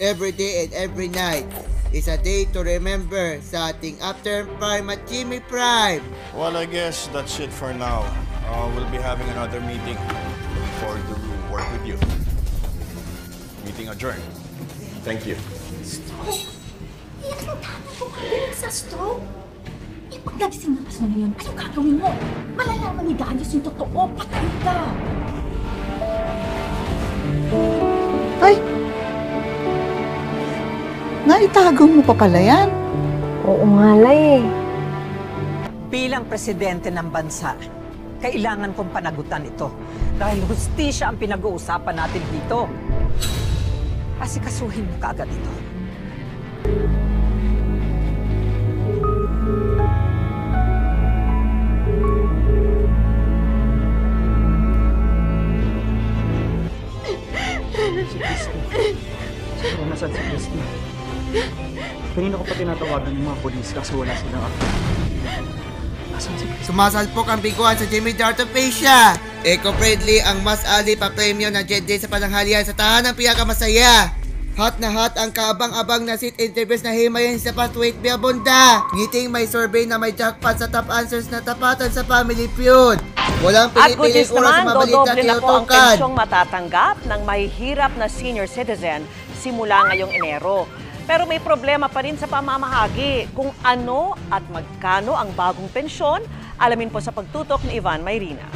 every day and every night is a day to remember sa ating After Prime at Jimmy Prime. Well, I guess that's it for now. We'll be having another meeting. Looking forward to work with you. Meeting adjourned. Thank you. Stroke? Anong tama kung kagaling sa stroke? Pag nagising na paso na yun, anong gagawin mo? Malalaman ni Darius yung totoo, patay ka! Ay! Naitago mo pa pala yan? Oo nga, Lay. Bilang presidente ng bansa, kailangan kong panagutan ito dahil hustisya ang pinag-uusapan natin dito. Asikasuhin mo kaagad ito. Si Christy. Siguro nasan si Christy. Kanina ko pa tinatawagan ng mga polis kasi wala silang akta. Asan si Christy? Sumasalpok ang biguan sa Jimmy Dartopacia. Eco-friendly ang mas ali pa premyo ng Jet Day sa pananghalian sa tahanang pinakamasaya. Hot na hot ang kaabang-abang na seat interviews na himayin sa Pathway Biabonda. Ngiting may survey na may jackpot sa top answers na tapatan sa Family Feud. Walang At good pinipiling news oras sa naman, mabalita dodoble na po ang tinutukan. pensyong matatanggap ng mahihirap na senior citizen simula ngayong Enero. Pero may problema pa rin sa pamamahagi. Kung ano at magkano ang bagong pensyon, alamin po sa pagtutok ni Ivan Mayrina.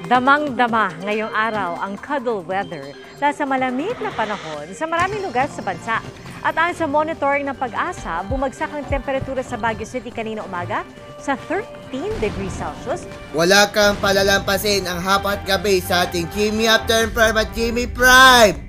Damang-dama ngayong araw ang cuddle weather dahil sa malamig na panahon sa maraming lugar sa bansa. At ayon sa monitoring ng Pag-asa, bumagsak ang temperatura sa Baguio City kanina umaga sa 13 degrees Celsius. Wala kang palalampasin ang hapat gabi sa ating Jimmy After Prime at Jimmy Prime.